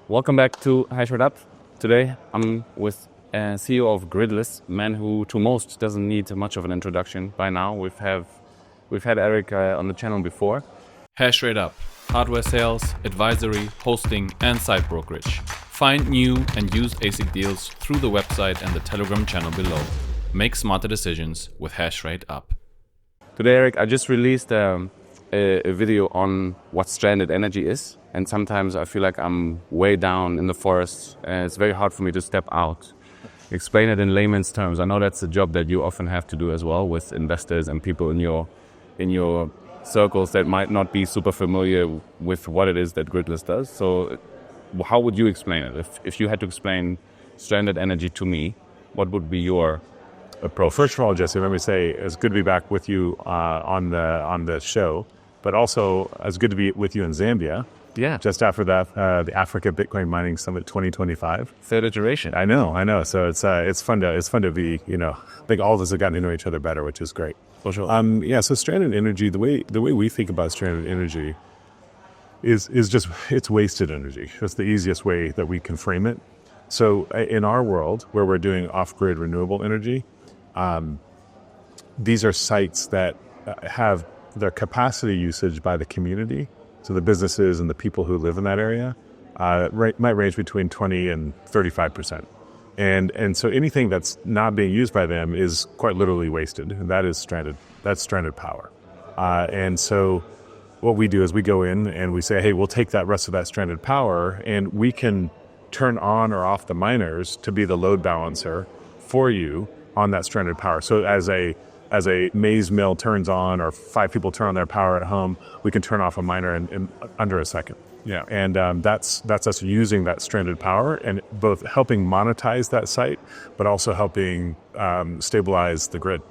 Welcome back to HashrateUp. Today I'm with CEO of Gridless, a man who to most doesn't need much of an introduction by now. We've had Erik on the channel before. HashrateUp, hardware sales, advisory, hosting, and site brokerage. Find new and used ASIC deals through the website and the Telegram channel below. Make smarter decisions with HashrateUp. Today, Erik, I just released a video on what stranded energy is. And sometimes I feel like I'm way down in the forest and it's very hard for me to step out. Explain it in layman's terms. I know that's a job that you often have to do as well with investors and people in your circles that might not be super familiar with what it is that Gridless does. So how would you explain it? If you had to explain stranded energy to me, what would be your approach? First of all, Jesse, let me say it's good to be back with you on the show, but also it's good to be with you in Zambia. Yeah. Just after that, the Africa Bitcoin Mining Summit 2025. Third iteration. I know. So it's fun to be, I think all of us have gotten to know each other better, which is great. For sure. So stranded energy, the way we think about stranded energy is just, it's wasted energy. That's the easiest way that we can frame it. So in our world, where we're doing off-grid renewable energy, these are sites that have their capacity usage by the community. So the businesses and the people who live in that area might range between 20 and 35%. And so anything that's not being used by them is quite literally wasted. And that is stranded. That's stranded power. And so what we do is we go in and we say, hey, we'll take that rest of that stranded power and we can turn on or off the miners to be the load balancer for you on that stranded power. So as a maize mill turns on or 5 people turn on their power at home, we can turn off a miner in under a second. Yeah. And that's us using that stranded power and both helping monetize that site, but also helping stabilize the grid.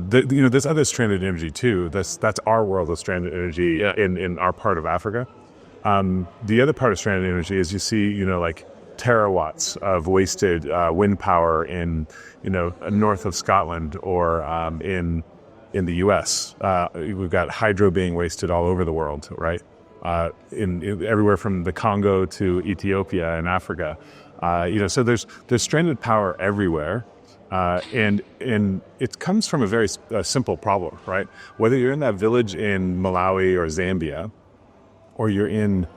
There's other stranded energy too. That's our world of stranded energy in our part of Africa. The other part of stranded energy is you see, like terawatts of wasted wind power in, north of Scotland or in the U.S. We've got hydro being wasted all over the world, right? In everywhere from the Congo to Ethiopia and Africa. So there's stranded power everywhere, and it comes from a very simple problem, right? Whether you're in that village in Malawi or Zambia, or you're in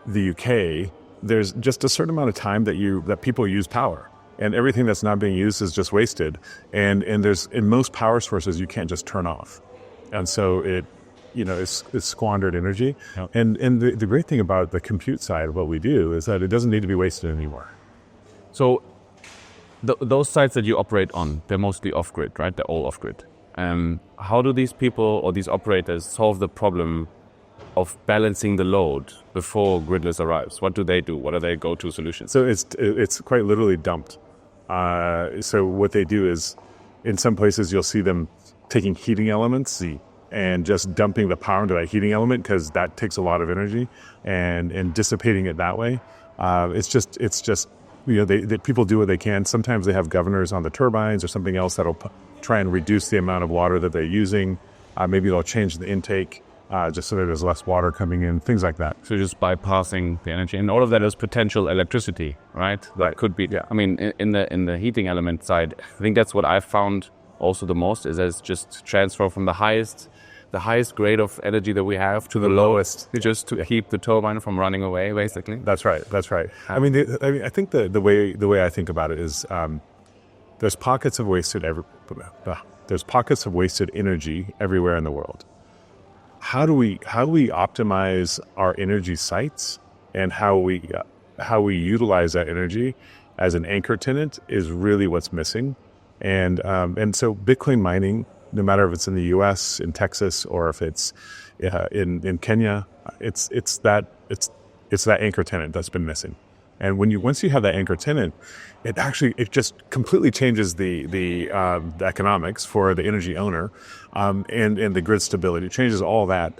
the UK, there's just a certain amount of time that people use power, and everything that's not being used is just wasted. And there's in most power sources you can't just turn off, and so it's squandered energy. Yep. And the great thing about the compute side of what we do is that it doesn't need to be wasted anymore. So those sites that you operate on, they're mostly off-grid, right? They're all off-grid. How do these people or these operators solve the problem of balancing the load before Gridless arrives? What do they do? What are their go-to solutions? So it's quite literally dumped. So what they do is, in some places you'll see them taking heating elements and just dumping the power into that heating element because that takes a lot of energy and dissipating it that way. It's just people do what they can. Sometimes they have governors on the turbines or something else that'll try and reduce the amount of water that they're using. Maybe they'll change the intake. Just so that there's less water coming in, things like that. So just bypassing the energy, and all of that is potential electricity, right? That could be. Yeah. I mean, in the heating element side, I think that's what I found also the most is that it's just transfer from the highest grade of energy that we have to the lowest, just to keep the turbine from running away, basically. That's right. I think the way I think about it is there's pockets of wasted energy everywhere in the world. How do we optimize our energy sites and how we utilize that energy as an anchor tenant is really what's missing, and so Bitcoin mining, no matter if it's in the U.S., in Texas, or if it's in Kenya, it's that anchor tenant that's been missing. And once you have that anchor tenant, it just completely changes the economics for the energy owner, and the grid stability. It changes all that.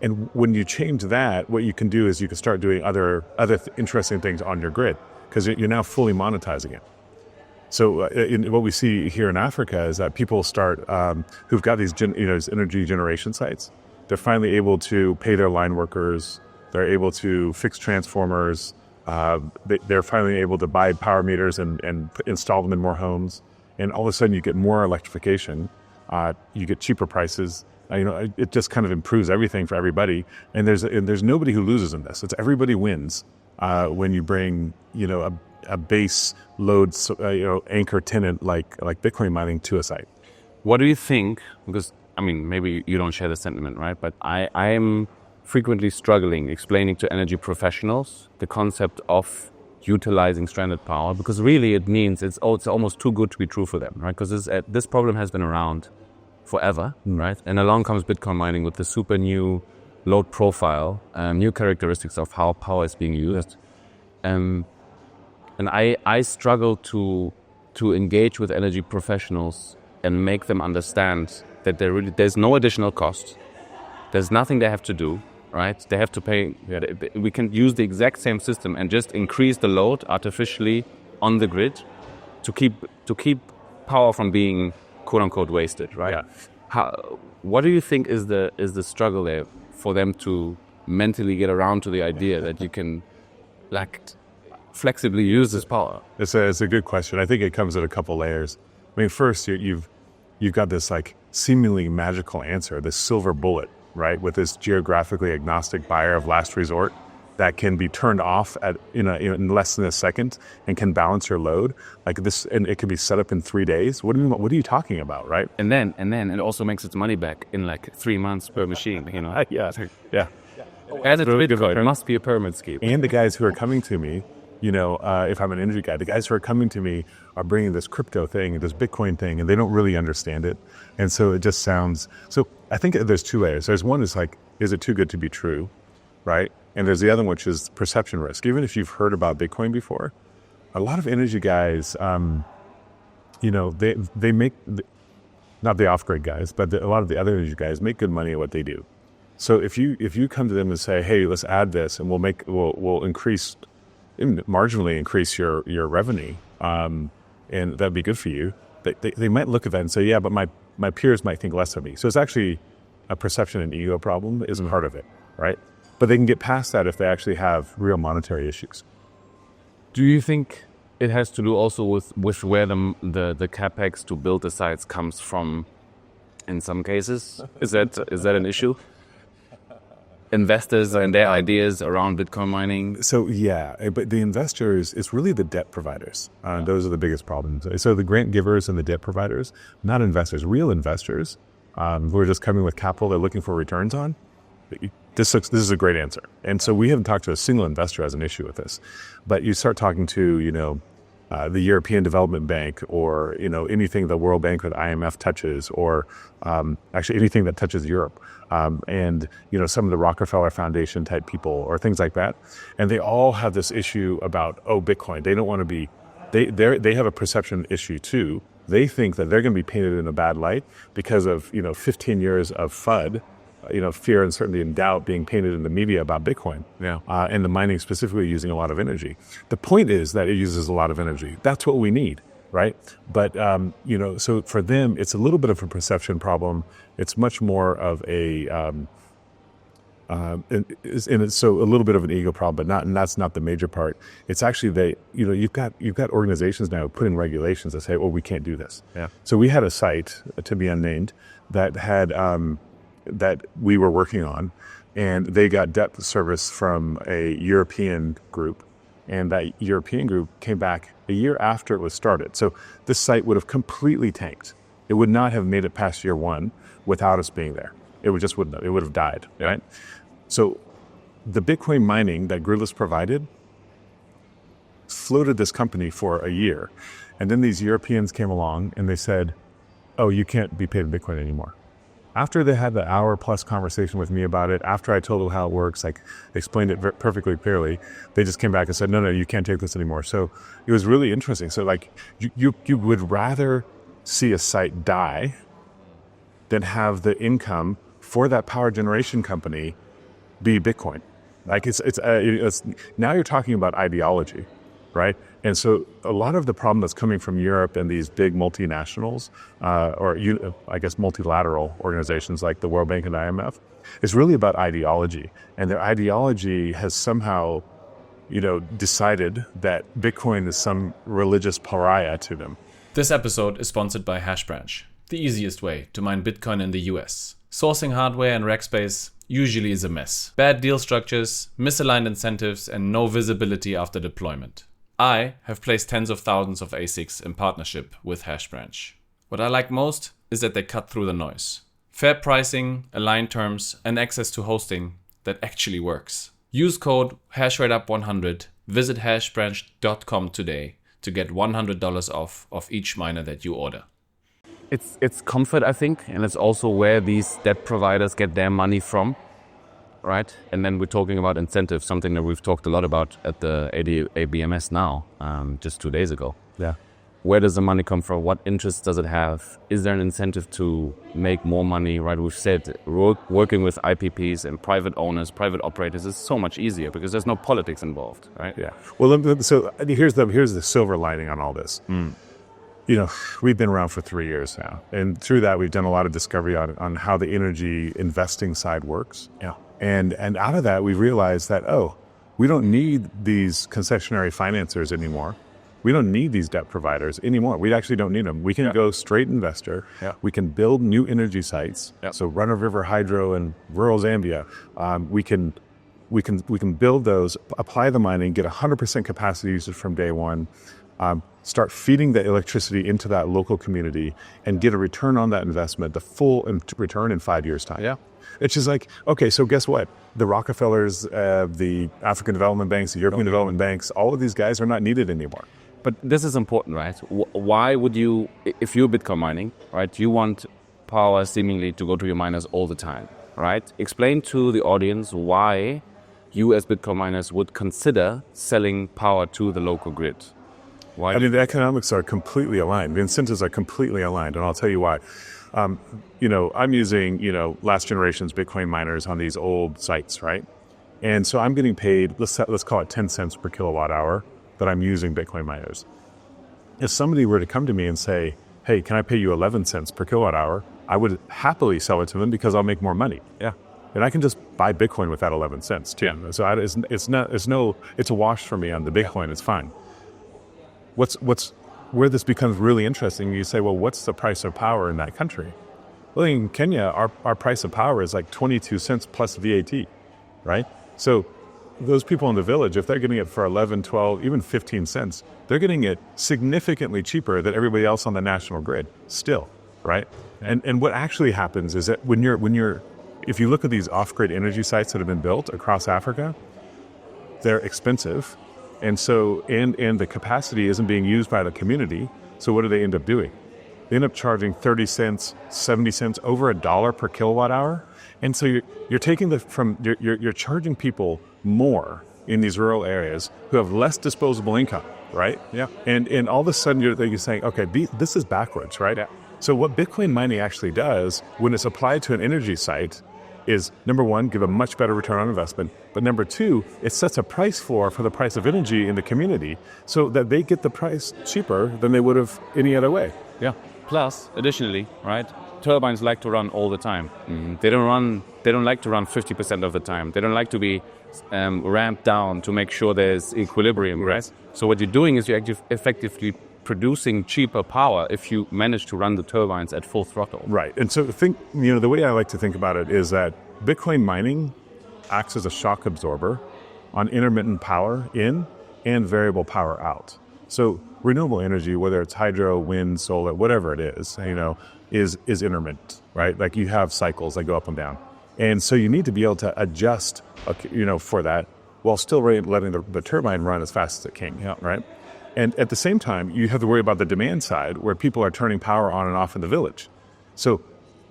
And when you change that, what you can do is you can start doing other interesting things on your grid because you're now fully monetizing it. So what we see here in Africa is that people start who've got these energy generation sites. They're finally able to pay their line workers. They're able to fix transformers. They're finally able to buy power meters and install them in more homes. And all of a sudden you get more electrification. You get cheaper prices. It just kind of improves everything for everybody. And there's nobody who loses in this. It's everybody wins when you bring, a base load, anchor tenant like Bitcoin mining to a site. What do you think? Because, maybe you don't share the sentiment, right? But I am frequently struggling explaining to energy professionals the concept of utilizing stranded power, because really it means it's almost too good to be true for them, right? Because this problem has been around forever, right? And along comes Bitcoin mining with the super new load profile, new characteristics of how power is being used. And I struggle to engage with energy professionals and make them understand that there's no additional cost. There's nothing they have to do, right? They have to pay. We can use the exact same system and just increase the load artificially on the grid to keep power from being quote unquote wasted, right? Yeah. What do you think is the struggle there for them to mentally get around to the idea that you can flexibly use this power? It's a good question. I think it comes in a couple layers. First you've got this seemingly magical answer, this silver bullet, right? With this geographically agnostic buyer of last resort that can be turned off in less than a second and can balance your load like this, and it can be set up in 3 days. What are you talking about, right? And then it also makes its money back in 3 months per machine. Yeah. As it's Bitcoin, there must be a pyramid scheme. And the guys who are coming to me, if I'm an energy guy, the guys who are coming to me are bringing this crypto thing, this Bitcoin thing, and they don't really understand it. And so it just sounds, so I think there's two layers. There's one is is it too good to be true, right? And there's the other one, which is perception risk. Even if you've heard about Bitcoin before, a lot of energy guys, they make, not the off-grid guys, but a lot of the other energy guys make good money at what they do. So if you come to them and say, hey, let's add this and we'll increase, marginally increase your revenue, and that'd be good for you. They might look at that and say, yeah, but my peers might think less of me. So it's actually a perception and ego problem is part of it, right? But they can get past that if they actually have real monetary issues. Do you think it has to do also with where the capex to build the sites comes from? In some cases, is that an issue? Investors and their ideas around Bitcoin mining. So yeah, but the investors, it's really the debt providers. Those are the biggest problems. So the grant givers and the debt providers, not investors, real investors who are just coming with capital they're looking for returns on. This is a great answer. And so we haven't talked to a single investor as an issue with this. But you start talking to, the European Development Bank or, anything the World Bank or the IMF touches, or actually anything that touches Europe. And, some of the Rockefeller Foundation type people or things like that. And they all have this issue about, Bitcoin. They don't want to be, they have a perception issue too. They think that they're going to be painted in a bad light because of, 15 years of FUD, fear, uncertainty, and doubt being painted in the media about Bitcoin. Yeah. And the mining specifically using a lot of energy. The point is that it uses a lot of energy. That's what we need, right? But, so for them, it's a little bit of a perception problem. It's much more of and it's so a little bit of an ego problem, and that's not the major part. It's actually you've got organizations now putting regulations that say, we can't do this. Yeah. So we had a site, to be unnamed, that had, that we were working on, and they got debt service from a European group, and that European group came back a year after it was started. So this site would have completely tanked. It would not have made it past year one without us being there. It would have died, right? So the Bitcoin mining that Gridless provided floated this company for a year. And then these Europeans came along and they said, you can't be paid in Bitcoin anymore. After they had the hour-plus conversation with me about it, after I told them how it works, explained it perfectly clearly, they just came back and said, no, you can't take this anymore. So it was really interesting. So you would rather see a site die than have the income for that power generation company be Bitcoin. It's now you're talking about ideology, right? And so a lot of the problem that's coming from Europe and these big multinationals, I guess multilateral organizations like the World Bank and IMF, is really about ideology. And their ideology has somehow decided that Bitcoin is some religious pariah to them. This episode is sponsored by HashBranch, the easiest way to mine Bitcoin in the US. Sourcing hardware and rack space usually is a mess. Bad deal structures, misaligned incentives, and no visibility after deployment. I have placed tens of thousands of ASICs in partnership with HashBranch. What I like most is that they cut through the noise. Fair pricing, aligned terms, and access to hosting that actually works. Use code HashrateUp100, visit hashbranch.com today to get $100 off of each miner that you order. It's comfort, I think, and it's also where these debt providers get their money from, right? And then we're talking about incentives, something that we've talked a lot about at the ABMS now, just 2 days ago. Yeah. Where does the money come from? What interest does it have? Is there an incentive to make more money, right? We've said working with IPPs and private owners, private operators is so much easier because there's no politics involved, right? Yeah. Well, so here's the silver lining on all this. We've been around for 3 years now. And through that, we've done a lot of discovery on how the energy investing side works. Yeah. And out of that, we realized that, we don't need these concessionary financiers anymore. We don't need these debt providers anymore. We actually don't need them. We can go straight investor. Yeah. We can build new energy sites. Yeah. So run-of-river hydro in rural Zambia. We can build those, apply the mining, get 100% capacity usage from day one, start feeding the electricity into that local community, and get a return on that investment, the full return in 5 years' time. Yeah. It's just like, okay, so guess what? The Rockefellers, the African development banks, the European development banks, all of these guys are not needed anymore. But this is important, right? Why would you, if you're Bitcoin mining, right, you want power seemingly to go to your miners all the time, right? Explain to the audience why you as Bitcoin miners would consider selling power to the local grid. Why? I mean, the economics are completely aligned. The incentives are completely aligned, and I'll tell you why. I'm using, last generation's Bitcoin miners on these old sites, right? And so I'm getting paid, let's call it 10 cents per kilowatt hour that I'm using Bitcoin miners. If somebody were to come to me and say, hey, can I pay you 11 cents per kilowatt hour? I would happily sell it to them because I'll make more money. Yeah. And I can just buy Bitcoin with that 11 cents too. Yeah. So it's a wash for me on the Bitcoin. It's fine. Where this becomes really interesting, you say, well, what's the price of power in that country? Well, in Kenya, our price of power is like 22 cents plus VAT, right? So those people in the village, if they're getting it for 11, 12, even 15 cents, they're getting it significantly cheaper than everybody else on the national grid still, right? And what actually happens is that if you look at these off-grid energy sites that have been built across Africa, they're expensive. And so, and the capacity isn't being used by the community. So what do they end up doing? They end up charging 30 cents, 70 cents, over $1 per kilowatt hour. And so you're taking you're charging people more in these rural areas who have less disposable income, right? Yeah. And all of a sudden you're saying, okay, this is backwards, right? Yeah. So what Bitcoin mining actually does when it's applied to an energy site is, number one, give a much better return on investment. But number two, it sets a price floor for the price of energy in the community so that they get the price cheaper than they would have any other way. Yeah. Plus, additionally, right, turbines like to run all the time. They don't like to run 50% of the time. They don't like to be ramped down to make sure there's equilibrium, right? So what you're doing is you're effectively producing cheaper power if you manage to run the turbines at full throttle. Right. And so the way I like to think about it is that Bitcoin mining acts as a shock absorber on intermittent power in and variable power out. So renewable energy, whether it's hydro, wind, solar, whatever it is, is intermittent, right? Like you have cycles that go up and down. And so you need to be able to adjust, for that while still letting the turbine run as fast as it can, right? And at the same time, you have to worry about the demand side where people are turning power on and off in the village. So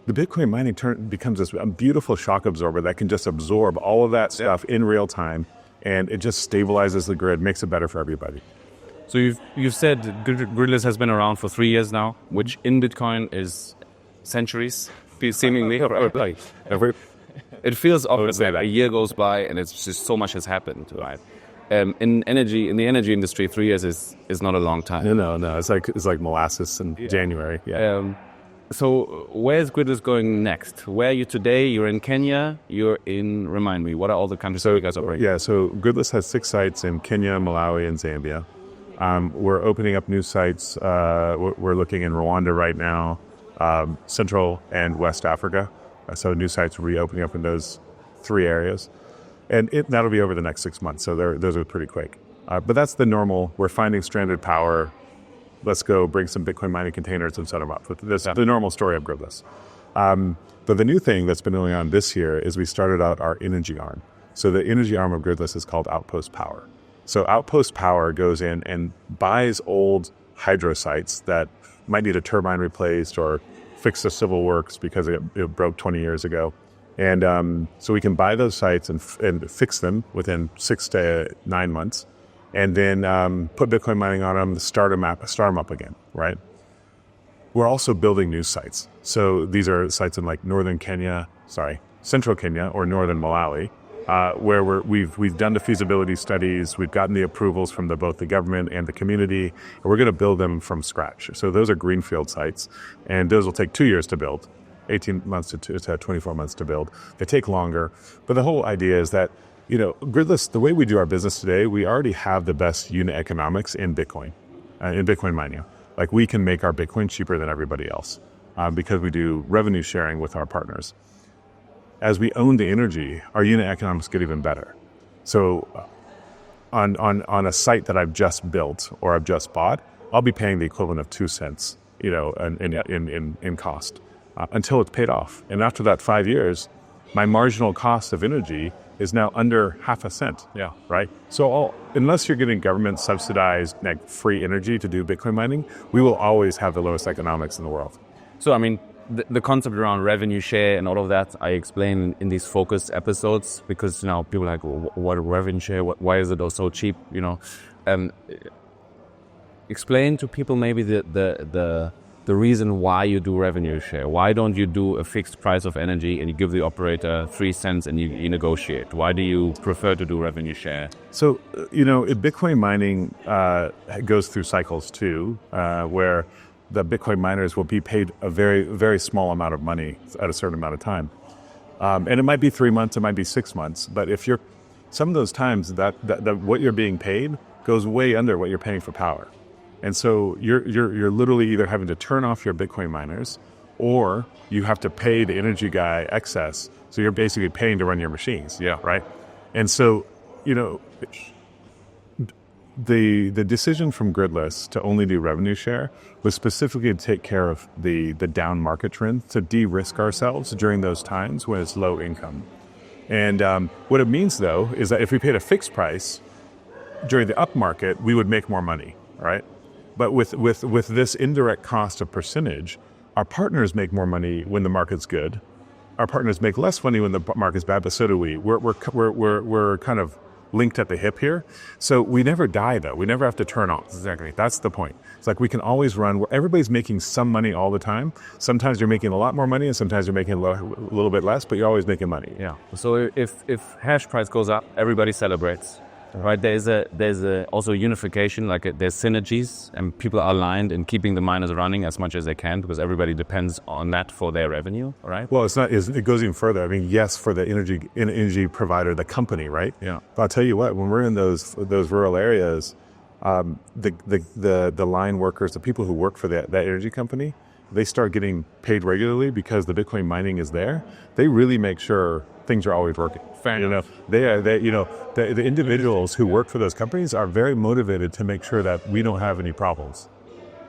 the Bitcoin mining becomes this beautiful shock absorber that can just absorb all of that stuff in real time, and it just stabilizes the grid, makes it better for everybody. So you've said Gridless has been around for 3 years now, which in Bitcoin is centuries, seemingly. It feels obviously like a year goes by and it's just so much has happened, right? In the energy industry, 3 years is not a long time. No. It's like molasses in January. Yeah. So where's Gridless going next? Where are you today? You're in Kenya. Remind me, what are all the countries that you guys operate? Yeah, so Gridless has 6 sites in Kenya, Malawi, and Zambia. We're opening up new sites. We're looking in Rwanda right now, Central and West Africa. So new sites will be opening up in those 3 areas. And that'll be over the next 6 months. So those are pretty quick. But that's the normal. We're finding stranded power. Let's go bring some Bitcoin mining containers and set them up. This the normal story of Gridless. But the new thing that's been going on this year is we started out our energy arm. So the energy arm of Gridless is called Outpost Power. So Outpost Power goes in and buys old hydro sites that might need a turbine replaced or fix the civil works because it broke 20 years ago. And so we can buy those sites and fix them within 6 to 9 months. And then put Bitcoin mining on them, start them up again, right? We're also building new sites. So these are sites in like central Kenya or northern Malawi, where we've done the feasibility studies, we've gotten the approvals from both the government and the community, and we're going to build them from scratch. So those are greenfield sites, and those will take 2 years to build, 18 months to 24 months to build. They take longer, but the whole idea is that Gridless, the way we do our business today, we already have the best unit economics in Bitcoin mining. Like we can make our Bitcoin cheaper than everybody else because we do revenue sharing with our partners. As we own the energy, our unit economics get even better. So on a site that I've just built or I've just bought, I'll be paying the equivalent of 2 cents, in cost until it's paid off. And after that 5 years, my marginal cost of energy is now under half a cent. Yeah. Right? So unless you're getting government subsidized free energy to do Bitcoin mining, we will always have the lowest economics in the world. So, I mean, the concept around revenue share and all of that, I explain in these focused episodes because people are like, what revenue share? Why is it all so cheap? Explain to people maybe the reason why you do revenue share. Why don't you do a fixed price of energy and you give the operator 3 cents and you negotiate? Why do you prefer to do revenue share? So, Bitcoin mining goes through cycles too, where the Bitcoin miners will be paid a very, very small amount of money at a certain amount of time. And it might be 3 months, it might be 6 months, but some of those times that what you're being paid goes way under what you're paying for power. And so you're literally either having to turn off your Bitcoin miners or you have to pay the energy guy excess. So you're basically paying to run your machines. Yeah. Right. And so, the decision from Gridless to only do revenue share was specifically to take care of the down market trend, to de-risk ourselves during those times when it's low income. And what it means, though, is that if we paid a fixed price during the up market, we would make more money, right? But with this indirect cost of percentage, our partners make more money when the market's good. Our partners make less money when the market's bad, but so do we. We're kind of linked at the hip here. So we never die, though. We never have to turn off. Exactly. That's the point. It's like we can always run where everybody's making some money all the time. Sometimes you're making a lot more money and sometimes you're making a little bit less, but you're always making money. Yeah. So if hash price goes up, everybody celebrates. Right, there's also unification, there's synergies, and people are aligned in keeping the miners running as much as they can because everybody depends on that for their revenue, right? Well, it goes even further. I mean, yes, for the energy provider, the company, right? Yeah. But I'll tell you what, when we're in those rural areas, the line workers, the people who work for that energy company, they start getting paid regularly because the Bitcoin mining is there. They really make sure things are always working. Fair enough. The individuals who work for those companies are very motivated to make sure that we don't have any problems.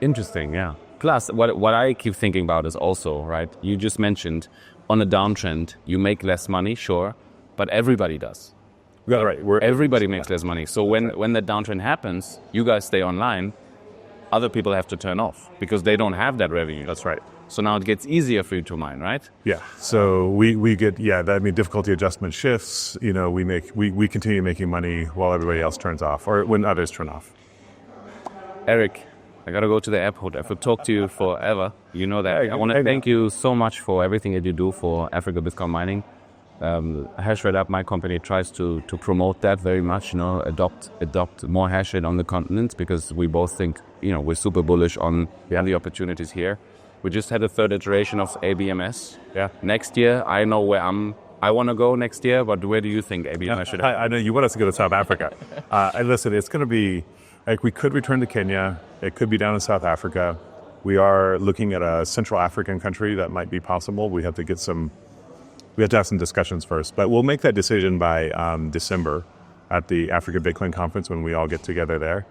Interesting, yeah. Plus, what I keep thinking about is also, right, you just mentioned on a downtrend, you make less money, sure, but everybody does. Yeah, right. Everybody makes less money. So when the downtrend happens, you guys stay online, other people have to turn off because they don't have that revenue. That's right. So now it gets easier for you to mine, right? Yeah. So we get difficulty adjustment shifts. We continue making money while everybody else turns off, or when others turn off. Eric, I gotta go to the airport. I could talk to you forever. You know that. Hey, I want to thank you so much for everything that you do for Africa Bitcoin mining. HashrateUp, my company, tries to promote that very much. Adopt more hashrate on the continent because we both think we're super bullish on the opportunities here. We just had a third iteration of ABMS. Yeah. Next year, I know where I want to go next year, but where do you think ABMS should have? I know you want us to go to South Africa. And listen, it's going to be, like, we could return to Kenya. It could be down in South Africa. We are looking at a Central African country that might be possible. We have to have some discussions first, but we'll make that decision by December at the Africa Bitcoin Conference when we all get together there.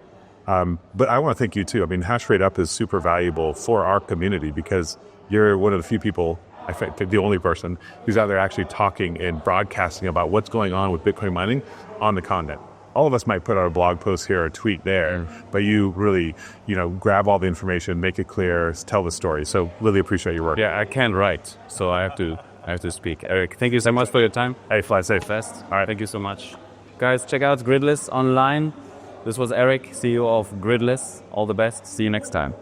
But I want to thank you too. I mean, HashrateUp is super valuable for our community because you're one of the few people, I think the only person, who's out there actually talking and broadcasting about what's going on with Bitcoin mining on the continent. All of us might put out a blog post here or a tweet there, but you really, grab all the information, make it clear, tell the story. So really appreciate your work. Yeah, I can't write, so I have to speak. Erik, thank you so much for your time. Hey, fly safe. Best. All right. Thank you so much. Guys, check out Gridless online. This was Erik, CEO of Gridless. All the best. See you next time.